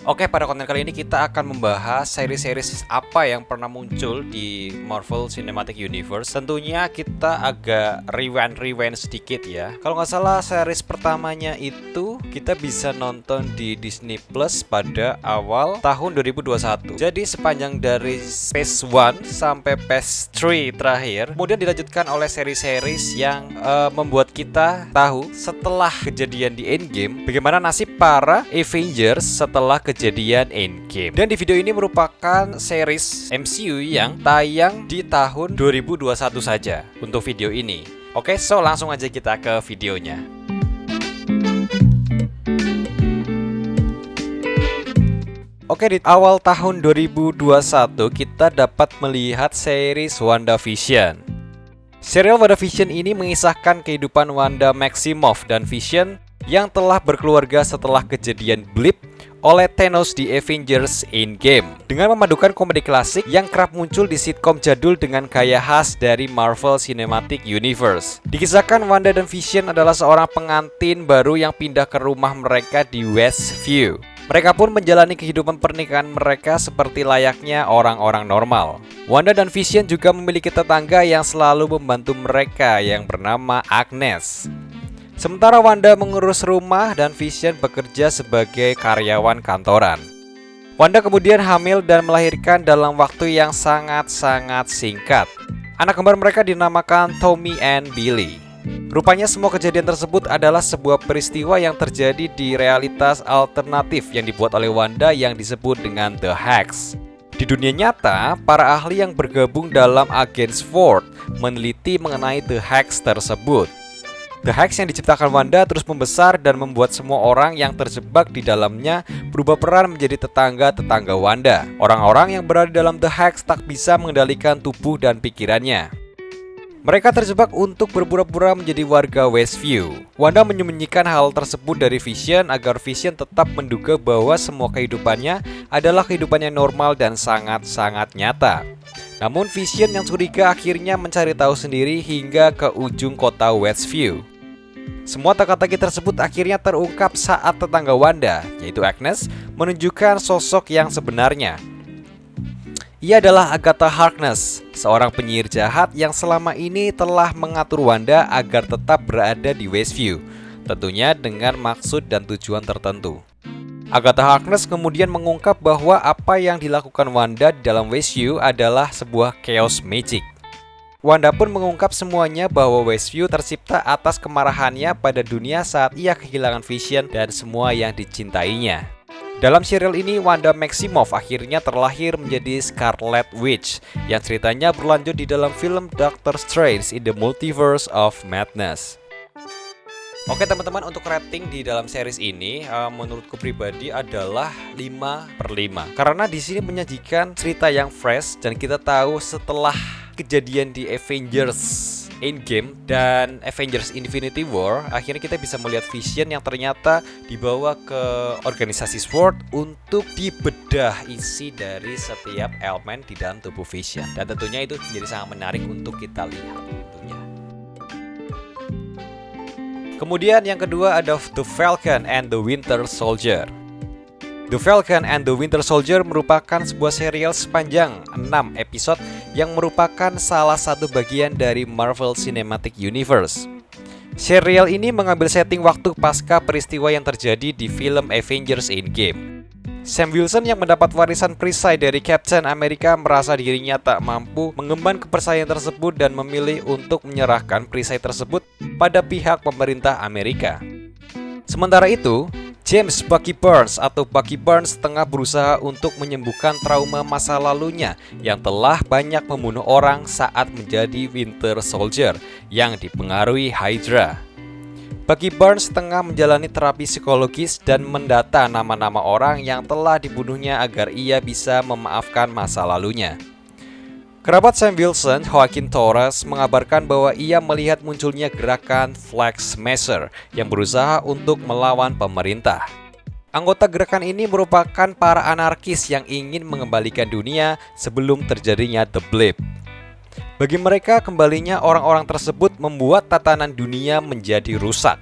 Oke, pada konten kali ini kita akan membahas seri-series apa yang pernah muncul di Marvel Cinematic Universe. Tentunya kita agak rewind sedikit ya. Kalau nggak salah series pertamanya itu kita bisa nonton di Disney Plus pada awal tahun 2021. Jadi sepanjang dari Phase 1 sampai Phase 3 terakhir, kemudian dilanjutkan oleh seri-series yang membuat kita tahu setelah kejadian di Endgame bagaimana nasib para Avengers setelah kejadian Endgame. Dan di video ini merupakan series MCU yang tayang di tahun 2021 saja untuk video ini. Oke, so langsung aja kita ke videonya. Oke, di awal tahun 2021 kita dapat melihat series WandaVision. Serial WandaVision ini mengisahkan kehidupan Wanda Maximoff dan Vision yang telah berkeluarga setelah kejadian blip oleh Thanos di Avengers Endgame, dengan memadukan komedi klasik yang kerap muncul di sitcom jadul dengan gaya khas dari Marvel Cinematic Universe. Dikisahkan Wanda dan Vision adalah seorang pengantin baru yang pindah ke rumah mereka di Westview. Mereka pun menjalani kehidupan pernikahan mereka seperti layaknya orang-orang normal. Wanda dan Vision juga memiliki tetangga yang selalu membantu mereka yang bernama Agnes. Sementara Wanda mengurus rumah dan Vision bekerja sebagai karyawan kantoran. Wanda kemudian hamil dan melahirkan dalam waktu yang sangat-sangat singkat. Anak kembar mereka dinamakan Tommy and Billy. Rupanya semua kejadian tersebut adalah sebuah peristiwa yang terjadi di realitas alternatif yang dibuat oleh Wanda yang disebut dengan The Hex. Di dunia nyata, para ahli yang bergabung dalam Agents Sword meneliti mengenai The Hex tersebut. The Hex yang diciptakan Wanda terus membesar dan membuat semua orang yang terjebak di dalamnya berubah peran menjadi tetangga-tetangga Wanda. Orang-orang yang berada dalam The Hex tak bisa mengendalikan tubuh dan pikirannya. Mereka terjebak untuk berpura-pura menjadi warga Westview. Wanda menyembunyikan hal tersebut dari Vision agar Vision tetap menduga bahwa semua kehidupannya adalah kehidupan yang normal dan sangat-sangat nyata. Namun Vision yang curiga akhirnya mencari tahu sendiri hingga ke ujung kota Westview. Semua teka-teki tersebut akhirnya terungkap saat tetangga Wanda, yaitu Agnes, menunjukkan sosok yang sebenarnya. Ia adalah Agatha Harkness, seorang penyihir jahat yang selama ini telah mengatur Wanda agar tetap berada di Westview, tentunya dengan maksud dan tujuan tertentu. Agatha Harkness kemudian mengungkap bahwa apa yang dilakukan Wanda di dalam Westview adalah sebuah chaos magic. Wanda pun mengungkap semuanya bahwa Westview tercipta atas kemarahannya pada dunia saat ia kehilangan Vision dan semua yang dicintainya. Dalam serial ini, Wanda Maximoff akhirnya terlahir menjadi Scarlet Witch yang ceritanya berlanjut di dalam film Doctor Strange in the Multiverse of Madness. Oke teman-teman, untuk rating di dalam series ini menurutku pribadi adalah 5/5. Karena di sini menyajikan cerita yang fresh dan kita tahu setelah kejadian di Avengers Endgame dan Avengers Infinity War, akhirnya kita bisa melihat Vision yang ternyata dibawa ke organisasi Sword untuk dibedah isi dari setiap elemen di dalam tubuh Vision. Dan tentunya itu menjadi sangat menarik untuk kita lihat tentunya. Kemudian yang kedua ada The Falcon and the Winter Soldier. The Falcon and the Winter Soldier merupakan sebuah serial sepanjang 6 episode yang merupakan salah satu bagian dari Marvel Cinematic Universe. Serial ini mengambil setting waktu pasca peristiwa yang terjadi di film Avengers Endgame. Sam Wilson yang mendapat warisan perisai dari Captain America merasa dirinya tak mampu mengemban kepercayaan tersebut dan memilih untuk menyerahkan perisai tersebut pada pihak pemerintah Amerika. Sementara itu, James Bucky Barnes atau Bucky Barnes tengah berusaha untuk menyembuhkan trauma masa lalunya yang telah banyak membunuh orang saat menjadi Winter Soldier yang dipengaruhi Hydra. Bucky Barnes tengah menjalani terapi psikologis dan mendata nama-nama orang yang telah dibunuhnya agar ia bisa memaafkan masa lalunya. Kerabat Sam Wilson, Joaquin Torres, mengabarkan bahwa ia melihat munculnya gerakan Flag Smasher yang berusaha untuk melawan pemerintah. Anggota gerakan ini merupakan para anarkis yang ingin mengembalikan dunia sebelum terjadinya The Blip. Bagi mereka, kembalinya orang-orang tersebut membuat tatanan dunia menjadi rusak.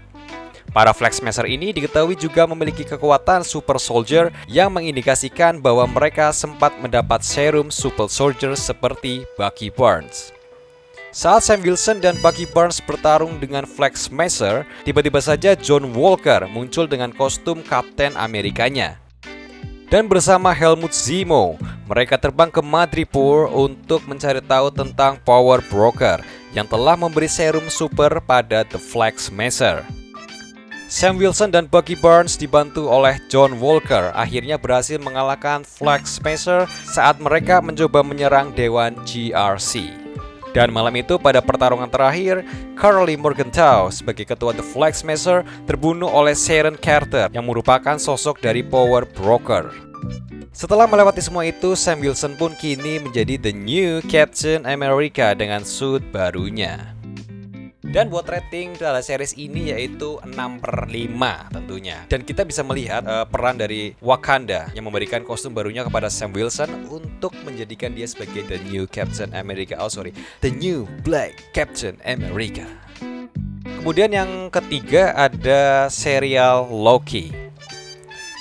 Para Flag Smasher ini diketahui juga memiliki kekuatan Super Soldier yang mengindikasikan bahwa mereka sempat mendapat serum Super Soldier seperti Bucky Barnes. Saat Sam Wilson dan Bucky Barnes bertarung dengan Flag Smasher, tiba-tiba saja John Walker muncul dengan kostum Kapten Amerikanya. Dan bersama Helmut Zemo, mereka terbang ke Madripoor untuk mencari tahu tentang Power Broker yang telah memberi serum super pada The Flag Smasher. Sam Wilson dan Bucky Barnes dibantu oleh John Walker akhirnya berhasil mengalahkan Flag Smasher saat mereka mencoba menyerang Dewan GRC. Dan malam itu pada pertarungan terakhir, Karli Morgenthau sebagai ketua The Flag Smasher terbunuh oleh Sharon Carter yang merupakan sosok dari Power Broker. Setelah melewati semua itu, Sam Wilson pun kini menjadi the new Captain America dengan suit barunya. Dan buat rating dalam series ini yaitu 6/5 tentunya. Dan kita bisa melihat peran dari Wakanda yang memberikan kostum barunya kepada Sam Wilson untuk menjadikan dia sebagai the new Captain America. The new Black Captain America. Kemudian yang ketiga ada serial Loki.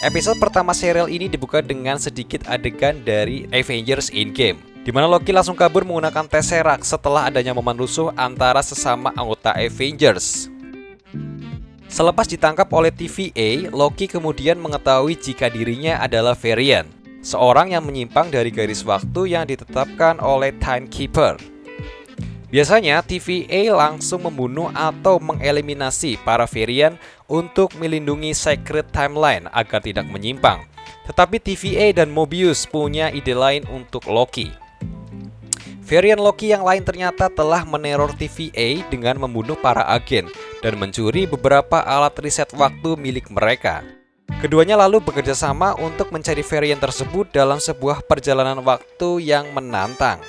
Episode pertama serial ini dibuka dengan sedikit adegan dari Avengers Endgame, di mana Loki langsung kabur menggunakan Tesseract setelah adanya momen rusuh antara sesama anggota Avengers. Selepas ditangkap oleh TVA, Loki kemudian mengetahui jika dirinya adalah Varian, seorang yang menyimpang dari garis waktu yang ditetapkan oleh Timekeeper. Biasanya TVA langsung membunuh atau mengeliminasi para Varian untuk melindungi Sacred Timeline agar tidak menyimpang. Tetapi TVA dan Mobius punya ide lain untuk Loki. Varian Loki yang lain ternyata telah meneror TVA dengan membunuh para agen dan mencuri beberapa alat riset waktu milik mereka. Keduanya lalu bekerja sama untuk mencari varian tersebut dalam sebuah perjalanan waktu yang menantang.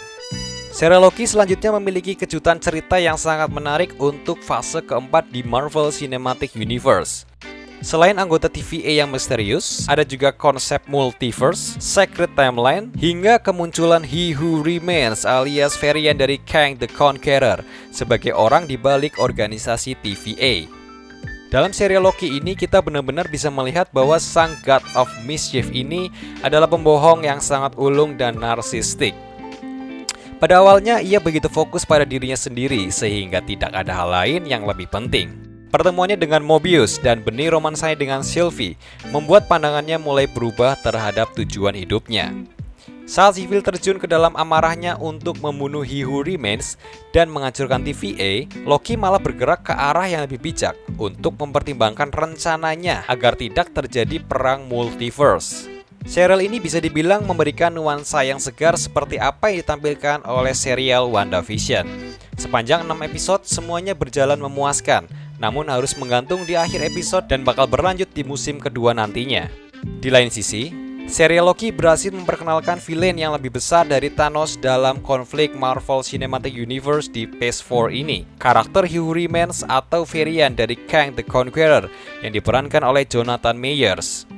Serial Loki selanjutnya memiliki kejutan cerita yang sangat menarik untuk fase keempat di Marvel Cinematic Universe. Selain anggota TVA yang misterius, ada juga konsep multiverse, Sacred Timeline, hingga kemunculan He Who Remains alias varian dari Kang the Conqueror sebagai orang di balik organisasi TVA. Dalam serial Loki ini kita benar-benar bisa melihat bahwa sang God of Mischief ini adalah pembohong yang sangat ulung dan narsistik. Pada awalnya ia begitu fokus pada dirinya sendiri sehingga tidak ada hal lain yang lebih penting. Pertemuannya dengan Mobius dan benih romansanya dengan Sylvie membuat pandangannya mulai berubah terhadap tujuan hidupnya. Saat Sylvie terjun ke dalam amarahnya untuk membunuh He Who Remains dan menghancurkan TVA, Loki malah bergerak ke arah yang lebih bijak untuk mempertimbangkan rencananya agar tidak terjadi perang multiverse. Serial ini bisa dibilang memberikan nuansa yang segar seperti apa yang ditampilkan oleh serial WandaVision. Sepanjang 6 episode semuanya berjalan memuaskan, namun harus menggantung di akhir episode dan bakal berlanjut di musim kedua nantinya. Di lain sisi, serial Loki berhasil memperkenalkan villain yang lebih besar dari Thanos dalam konflik Marvel Cinematic Universe di Phase 4 ini. Karakter He Who Remains atau varian dari Kang the Conqueror yang diperankan oleh Jonathan Majors.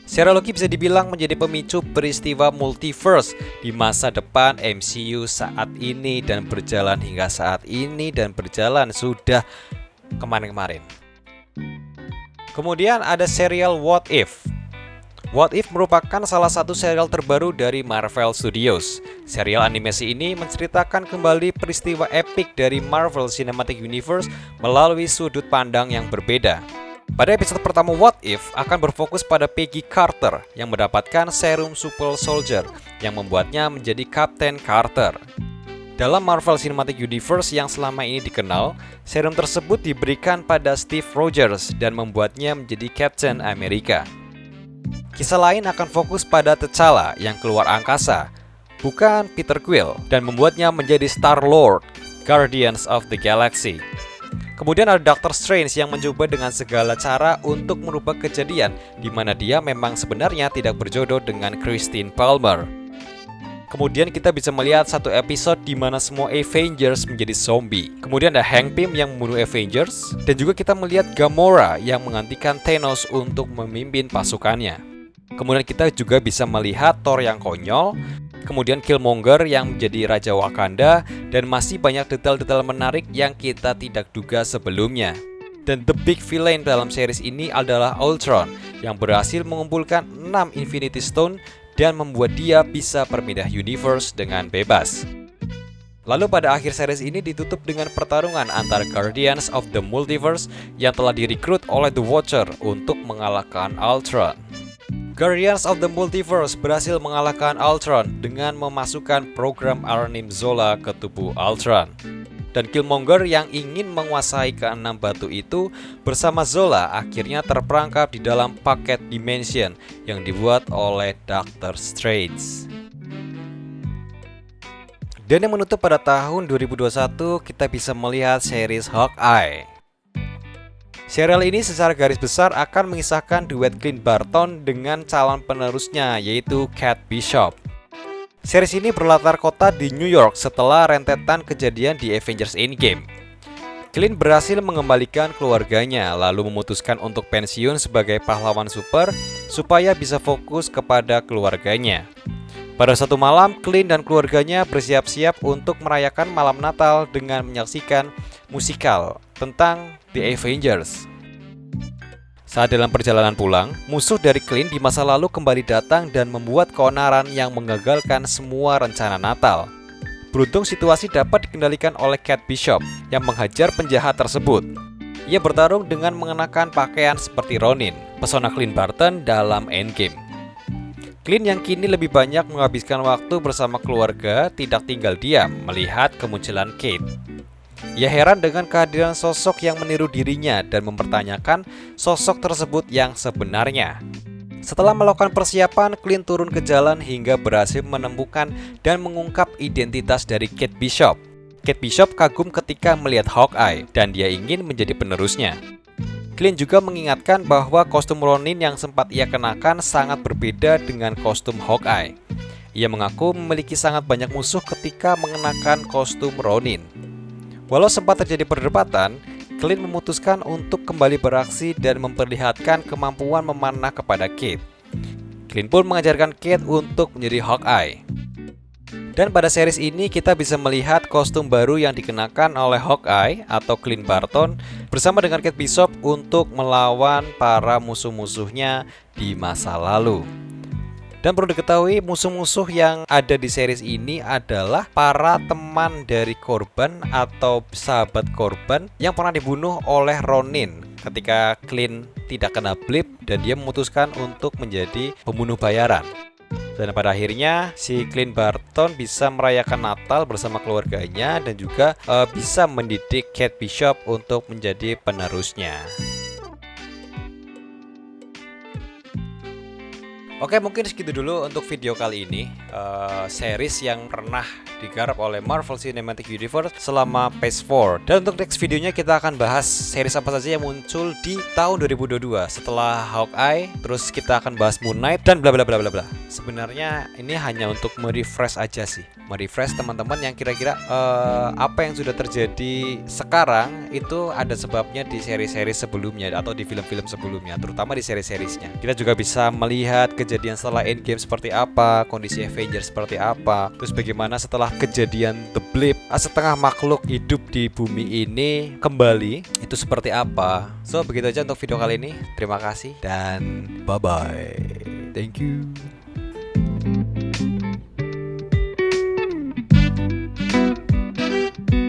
Serial Loki bisa dibilang menjadi pemicu peristiwa multiverse di masa depan MCU saat ini dan berjalan hingga saat ini dan berjalan sudah kemarin-kemarin. Kemudian ada serial What If. What If merupakan salah satu serial terbaru dari Marvel Studios. Serial animasi ini menceritakan kembali peristiwa epik dari Marvel Cinematic Universe melalui sudut pandang yang berbeda. Pada episode pertama What If akan berfokus pada Peggy Carter yang mendapatkan serum Super Soldier yang membuatnya menjadi Kapten Carter. Dalam Marvel Cinematic Universe yang selama ini dikenal, serum tersebut diberikan pada Steve Rogers dan membuatnya menjadi Captain America. Kisah lain akan fokus pada T'Challa yang keluar angkasa, bukan Peter Quill, dan membuatnya menjadi Star-Lord, Guardians of the Galaxy. Kemudian ada Doctor Strange yang mencoba dengan segala cara untuk merubah kejadian di mana dia memang sebenarnya tidak berjodoh dengan Christine Palmer. Kemudian kita bisa melihat satu episode di mana semua Avengers menjadi zombie. Kemudian ada Hank Pym yang membunuh Avengers dan juga kita melihat Gamora yang menggantikan Thanos untuk memimpin pasukannya. Kemudian kita juga bisa melihat Thor yang konyol, kemudian Killmonger yang menjadi Raja Wakanda, dan masih banyak detail-detail menarik yang kita tidak duga sebelumnya. Dan the big villain dalam series ini adalah Ultron yang berhasil mengumpulkan 6 Infinity Stone dan membuat dia bisa berpindah universe dengan bebas. Lalu pada akhir series ini ditutup dengan pertarungan antara Guardians of the Multiverse yang telah direkrut oleh The Watcher untuk mengalahkan Ultron. Guardians of the Multiverse berhasil mengalahkan Ultron dengan memasukkan program Arnim Zola ke tubuh Ultron. Dan Killmonger yang ingin menguasai keenam batu itu bersama Zola akhirnya terperangkap di dalam paket Dimension yang dibuat oleh Doctor Strange. Dan yang menutup pada tahun 2021 kita bisa melihat series Hawkeye. Serial ini secara garis besar akan mengisahkan duet Clint Barton dengan calon penerusnya yaitu Kate Bishop. Series ini berlatar kota di New York setelah rentetan kejadian di Avengers Endgame. Clint berhasil mengembalikan keluarganya lalu memutuskan untuk pensiun sebagai pahlawan super supaya bisa fokus kepada keluarganya. Pada satu malam, Clint dan keluarganya bersiap-siap untuk merayakan malam Natal dengan menyaksikan musikal tentang The Avengers. Saat dalam perjalanan pulang, musuh dari Clint di masa lalu kembali datang dan membuat keonaran yang menggagalkan semua rencana Natal. Beruntung situasi dapat dikendalikan oleh Kate Bishop yang menghajar penjahat tersebut. Ia bertarung dengan mengenakan pakaian seperti Ronin, pesona Clint Barton dalam Endgame. Clint yang kini lebih banyak menghabiskan waktu bersama keluarga tidak tinggal diam melihat kemunculan Kate. Ia heran dengan kehadiran sosok yang meniru dirinya dan mempertanyakan sosok tersebut yang sebenarnya. Setelah melakukan persiapan, Clint turun ke jalan hingga berhasil menemukan dan mengungkap identitas dari Kate Bishop. Kate Bishop kagum ketika melihat Hawkeye dan dia ingin menjadi penerusnya. Clint juga mengingatkan bahwa kostum Ronin yang sempat ia kenakan sangat berbeda dengan kostum Hawkeye. Ia mengaku memiliki sangat banyak musuh ketika mengenakan kostum Ronin. Walau sempat terjadi perdebatan, Clint memutuskan untuk kembali beraksi dan memperlihatkan kemampuan memanah kepada Kate. Clint pun mengajarkan Kate untuk menjadi Hawkeye. Dan pada series ini kita bisa melihat kostum baru yang dikenakan oleh Hawkeye atau Clint Barton bersama dengan Kate Bishop untuk melawan para musuh-musuhnya di masa lalu. Dan perlu diketahui musuh-musuh yang ada di series ini adalah para teman dari korban atau sahabat korban yang pernah dibunuh oleh Ronin ketika Clint tidak kena blip dan dia memutuskan untuk menjadi pembunuh bayaran. Dan pada akhirnya si Clint Barton bisa merayakan Natal bersama keluarganya dan juga bisa mendidik Kate Bishop untuk menjadi penerusnya. Oke, mungkin segitu dulu untuk video kali ini. Series yang pernah digarap oleh Marvel Cinematic Universe selama Phase 4. Dan untuk next videonya kita akan bahas series apa saja yang muncul di tahun 2022 setelah Hawkeye. Terus kita akan bahas Moon Knight dan bla bla bla bla bla. Sebenarnya ini hanya untuk merefresh aja sih. Merefresh teman-teman yang kira-kira apa yang sudah terjadi sekarang itu ada sebabnya di seri-seri sebelumnya atau di film-film sebelumnya, terutama di seri-seriesnya. Kita juga bisa melihat kejadian setelah Endgame seperti apa, kondisi Avengers seperti apa, terus bagaimana setelah kejadian The Blip, setengah makhluk hidup di bumi ini kembali, itu seperti apa. So, begitu aja untuk video kali ini. Terima kasih dan bye-bye. Thank you.